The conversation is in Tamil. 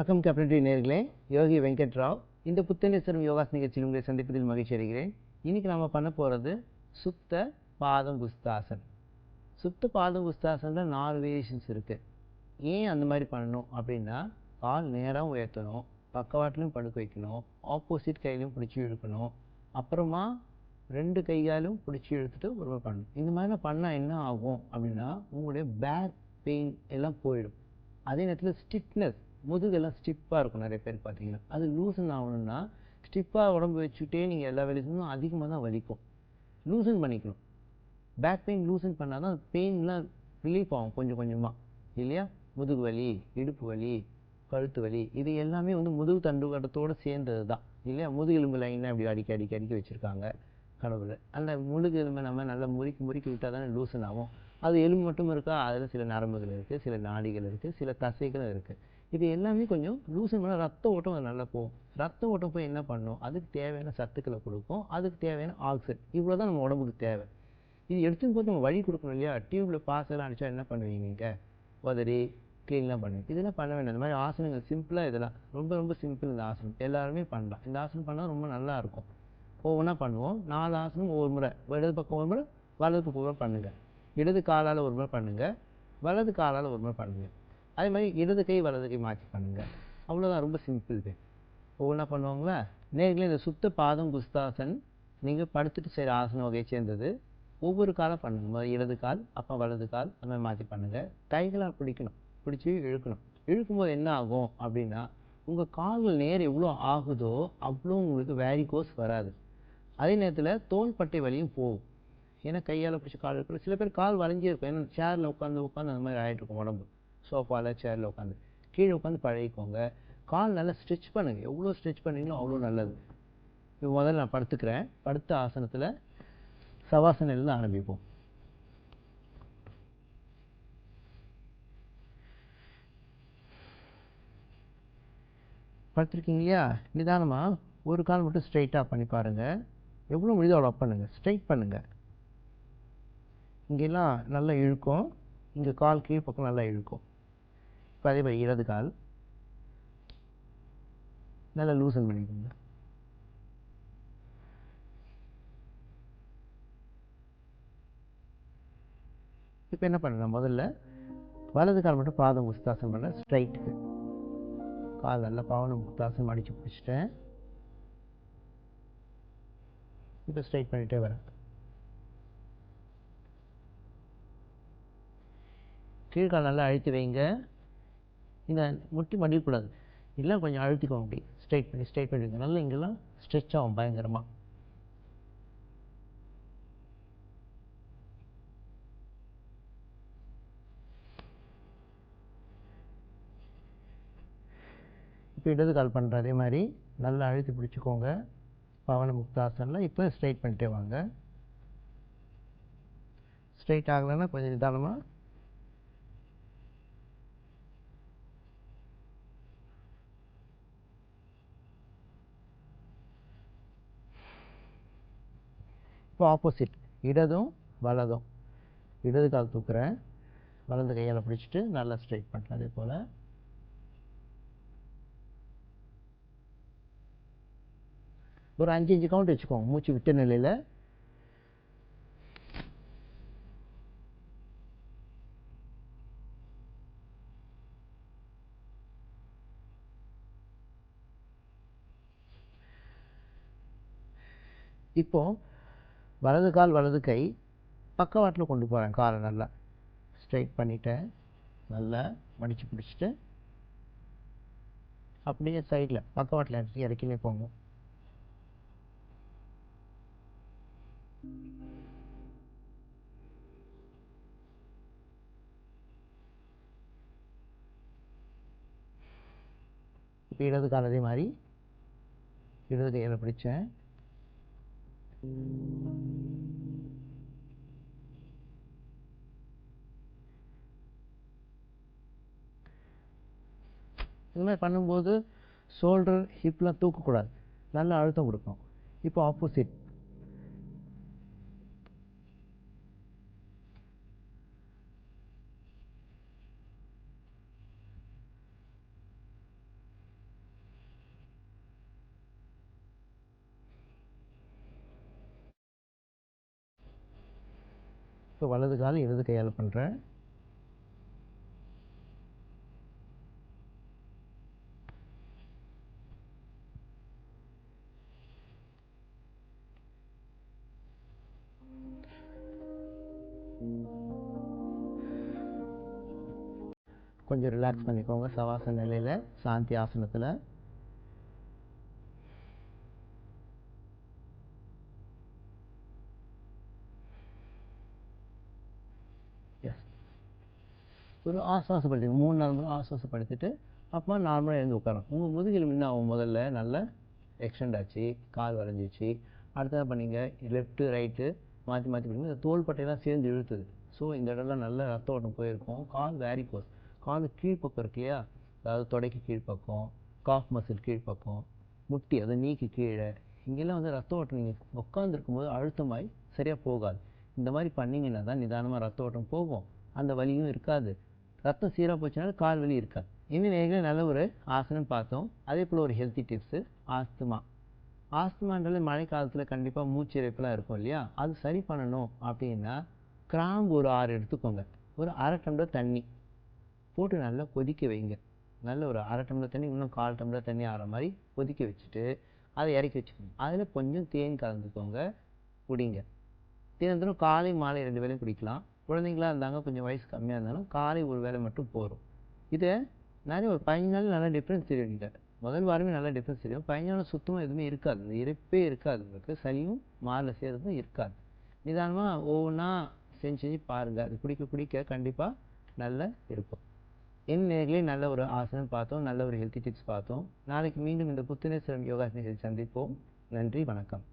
வணக்கம் கேப்டன் நேயர்களே, யோகி வெங்கட் ராவ். இந்த புத்தனேஸ்வரம் யோகாஸ் நிகழ்ச்சியில் உங்களை சந்திப்பதில் மகிழ்ச்சி அடைகிறேன். இன்னைக்கு நம்ம பண்ண போகிறது சுப்த பாதம் குஸ்தாசன். சுப்த பாதம் குஸ்தாசனில் 4 வேரியேஷன்ஸ் இருக்குது. ஏன் அந்த மாதிரி பண்ணணும் அப்படின்னா, கால் நேராக உயர்த்தணும், பக்கவாட்டிலையும் படுக்க வைக்கணும், ஆப்போசிட் கையிலையும் பிடிச்சி இழுக்கணும், அப்புறமா 2 கையாலும் பிடிச்சி இழுத்துட்டு ஒரு பண்ணணும். இந்த மாதிரிலாம் பண்ணால் என்ன ஆகும் அப்படின்னா, உங்களுடைய பேக் பெயின் எல்லாம் போயிடும். அதே நேரத்தில் ஸ்டிஃப்னஸ், முதுகெல்லாம் ஸ்டிஃபாக இருக்கும். நிறைய பேர் பார்த்தீங்கன்னா அது லூசன் ஆகணும்னா ஸ்டிஃபாக உடம்பு வச்சுட்டே நீங்கள் எல்லா வேலையும் அதிகமாக தான் வலிக்கும். லூசன் பண்ணிக்கணும். பேக் பெயின் லூசன் பண்ணால் தான் பெயின்லாம் ரிலீஃப் ஆகும் கொஞ்சம் கொஞ்சமாக, இல்லையா? முதுகு வலி, இடுப்பு வலி, கழுத்து வலி, இது எல்லாமே முதுகு தண்டுவடத்தோடு சேர்ந்தது தான், இல்லையா? முதுகெலும்பு லைனாக அப்படி அடிக்கி வச்சுருக்காங்க கடவுள். அந்த முதுகெலும்பை நம்ம நல்லா முறுக்கி விட்டால் தானே லூசன் ஆகும். அது எலும்பு மட்டும் இருக்கா? அதில் சில நரம்புகள் இருக்குது, சில நாடிகள் இருக்குது, சில தசைகளும் இருக்குது. இது எல்லாமே கொஞ்சம் லூசன் பண்ணால் ரத்த ஓட்டம் அது நல்லா போகும். ரத்த ஓட்டம் போய் என்ன பண்ணும்? அதுக்கு தேவையான சத்துக்களை கொடுக்கும், அதுக்கு தேவையான ஆக்சிஜன். இவ்வளோ தான் நம்ம உடம்புக்கு தேவை. இது எடுத்துன்னு போது நம்ம வழி கொடுக்கணும், இல்லையா? டியூப்பில் பாசெல்லாம் அடித்தா என்ன பண்ணுவீங்க? நீங்கள் உதறி க்ளீன்லாம் பண்ணுவீங்க. இதெல்லாம் பண்ண வேண்டாம். இந்த மாதிரி ஆசனங்கள் சிம்பிளாக, இதெல்லாம் ரொம்ப ரொம்ப சிம்பிள். இந்த ஆசனம் எல்லாருமே பண்ணலாம். இந்த ஆசனம் பண்ணால் ரொம்ப நல்லாயிருக்கும். ஒவ்வொன்றா பண்ணுவோம். 4 ஆசனம் ஒவ்வொரு முறை. இடது பக்கம் ஒரு முறை, வலது பக்கம் ஒரு முறை பண்ணுங்கள். இடது காலால் ஒரு முறை பண்ணுங்கள், வலது காலால் ஒரு முறை பண்ணுங்கள். அதே மாதிரி இடது கை வலது கை மாற்றி பண்ணுங்கள். அவ்வளோதான், ரொம்ப சிம்பிள். ஒவ்வொன்றா பண்ணுவாங்களா? நேர்களே, இந்த சுத்த பாதம் குஸ்தாசன் நீங்கள் படுத்துட்டு செய்கிற ஆசன வகையை சேர்ந்தது. ஒவ்வொரு காலம் பண்ணுங்க. முதல்ல இடது கால், அப்போ வலது கால், அந்த மாதிரி மாற்றி பண்ணுங்கள். கைகளால் பிடிக்கணும், பிடிச்சி இழுக்கணும். இழுக்கும்போது என்ன ஆகும் அப்படின்னா, உங்கள் கால்கள் நேரம் எவ்வளோ ஆகுதோ அவ்வளோ உங்களுக்கு வேரிகோஸ் வராது. அதே நேரத்தில் தோள்பட்டை வலியும் போகும். ஏன்னா கையால் பிடிச்சி கால் இருக்கிற சில பேர் கால் வளைஞ்சே இருக்கும். ஏன்னா சேரில் உட்காந்து அந்த மாதிரி ஆகிட்டு இருக்கும் உடம்பு. சோஃபாவில் சேரில் உட்காந்து கீழே உட்காந்து பழகிக்கோங்க. கால் நல்லா ஸ்ட்ரெச் பண்ணுங்கள். எவ்வளோ ஸ்ட்ரெச் பண்ணிங்களோ அவ்வளோ நல்லது. இப்போ முதல்ல நான் படுத்துக்கிறேன். படுத்த ஆசனத்தில் சவாசனையிலேருந்து ஆரம்பிப்போம். படுத்துருக்கீங்க இல்லையா? நிதானமாக ஒரு கால் மட்டும் ஸ்ட்ரைட்டாக பண்ணி பாருங்கள். எவ்வளோ முடியுதோ அவ்வளோ பண்ணுங்கள். ஸ்ட்ரைட் பண்ணுங்கள். இங்கெல்லாம் நல்லா இழுக்கும், இங்கே கால் கீழ் பக்கம் நல்லா இழுக்கும். இப்போ அதே மாதிரி இடது கால் நல்லா லூசன் பண்ணிக்கோங்க. இப்போ என்ன பண்ணுறேன்? முதல்ல வலது கால் மட்டும் பாதம் குஸ்தாசன் பண்ண ஸ்ட்ரைட்டுக்கு. கால் நல்லா பாவனம் குஸ்தாசன் அடித்து பிடிச்சிட்டேன். இப்போ ஸ்ட்ரைட் பண்ணிகிட்டே வரேன். கீழ்கால் நல்லா அழுத்தி வைங்க. இந்த முட்டி மடிக்கக்கூடாது, இல்லை கொஞ்சம் அழுத்திக்கோங்க. அப்படி ஸ்ட்ரைட் பண்ணிடுங்க. நல்லா இங்கெல்லாம் ஸ்ட்ரெச் ஆகும் பயங்கரமாக. இப்போ இடது கால் பண்ணுற அதே மாதிரி நல்லா அழுத்தி பிடிச்சிக்கோங்க பவன முக்தாசனில். இப்போ ஸ்ட்ரைட் பண்ணிட்டே வாங்க. ஸ்ட்ரைட் ஆகலைன்னா கொஞ்சம் நிதானமாக இப்போ ஆப்போசிட் இடதும் வலதும். இடது கால் தூக்குறேன், வலது கையால் பிடிச்சிட்டு நல்லா ஸ்ட்ரைட் பண்ணுறேன். அதே போல் ஒரு 5 கவுண்ட் வச்சுக்கோங்க மூச்சு விட்ட நிலையில். இப்போது வலது கால் வலது கை பக்கவாட்டில் கொண்டு போகிறேன். காலை நல்லா ஸ்ட்ரைட் பண்ணிவிட்டேன், நல்லா மடித்து பிடிச்சிட்டு அப்படியே சைடில் பக்கவாட்டில் இறக்கினே போங்க. இப்போ இடது கால் அதே மாதிரி இடது கையில் பிடிச்சேன். இது மாதிரி பண்ணும்போது ஷோல்டர் ஹிப்லாம் தூக்கக்கூடாது, நல்லா அழுத்தம் கொடுக்கணும். இப்போ ஆப்போசிட். இப்போ வலது கால் இடது கையால் பண்ணுறேன். கொஞ்சம் ரிலாக்ஸ் பண்ணிக்கோங்க சவாசன நிலையில், சாந்தி ஆசனத்தில். ஒரு ஆசுவாசப்படுத்தி 3-4 முறை ஆசுவாசப்படுத்திட்டு அப்புறமா நார்மலாக எழுந்து உட்காரணும். உங்கள் முதுகில் முன்ன அவங்க முதல்ல நல்லா எக்ஸ்டெண்ட் ஆச்சு, கால் வளைஞ்சிச்சு. அடுத்ததாக பண்ணீங்க லெஃப்ட்டு ரைட்டு மாற்றி மாற்றி பண்ணிங்க. இந்த தோள்பட்டையெல்லாம் சேர்ந்து இழுத்துது. ஸோ இந்த இடம்லாம் நல்ல ரத்த ஓட்டம் போயிருக்கும். கால் வேரிகோஸ், கால் கீழ்ப்பக்கம் இருக்கு இல்லையா, அதாவது தொடைக்கு கீழ்ப்பக்கம், காஃப் மசில் கீழ்ப்பக்கம், முட்டி அதை நீக்கி கீழே, இங்கெல்லாம் வந்து ரத்த ஓட்டம் நீங்கள் உட்காந்துருக்கும்போது அழுத்தமாய் சரியாக போகாது. இந்த மாதிரி பண்ணிங்கன்னா தான் நிதானமாக ரத்த ஓட்டம் போகும், அந்த வலியும் இருக்காது. ரத்தம் சீராக போச்சுனாலும் கால் வலி இருக்காது. இன்னும் நேரில் நல்ல ஒரு ஆசனம் பார்த்தோம். அதே போல் ஒரு ஹெல்த்தி டிப்ஸு, ஆஸ்துமான்றது மழை காலத்தில் கண்டிப்பாக மூச்சு இறைப்பெல்லாம் இருக்கும் இல்லையா, அது சரி பண்ணணும் அப்படின்னா கிராம்பு ஒரு 6 எடுத்துக்கோங்க. ஒரு அரை டம்ளர் தண்ணி போட்டு நல்லா கொதிக்க வைங்க. நல்ல ஒரு அரை டம்ளர் தண்ணி, இன்னும் 1/4 டம்ளர் தண்ணி ஆகிற மாதிரி கொதிக்க வச்சுட்டு அதை இறக்கி வச்சுக்கோங்க. அதில் கொஞ்சம் தேன் கலந்துக்கோங்க, குடிங்க. தினந்தோறும் காலை மாலை 2 வேளையும் குடிக்கலாம். குழந்தைங்களா இருந்தாங்க, கொஞ்சம் வயசு கம்மியாக இருந்தாலும் காலை ஒரு வேளை மட்டும் போதும். இதை நிறைய ஒரு 15 நாள் நல்லா டிஃப்ரென்ஸ் தெரியுங்க. முதல் வாரமே நல்லா டிஃப்ரென்ஸ் தெரியும். 15 நாள் சுத்தமாக எதுவுமே இருக்காது, இந்த இறைப்பே இருக்காது, உங்களுக்கு சளியும் மாரில் சேர்றதும் இருக்காது. நிதானமாக ஒவ்வொன்றா செஞ்சு பாருங்கள். அது குடிக்க குடிக்க கண்டிப்பாக நல்லா இருக்கும். என் நேர்களே நல்ல ஒரு ஆசனம் பார்த்தோம், நல்ல ஒரு ஹெல்த்தி டிப்ஸ் பார்த்தோம். நாளைக்கு மீண்டும் இந்த புத்துணர்ச்சி யோகாசனத்தை சந்திப்போம். நன்றி, வணக்கம்.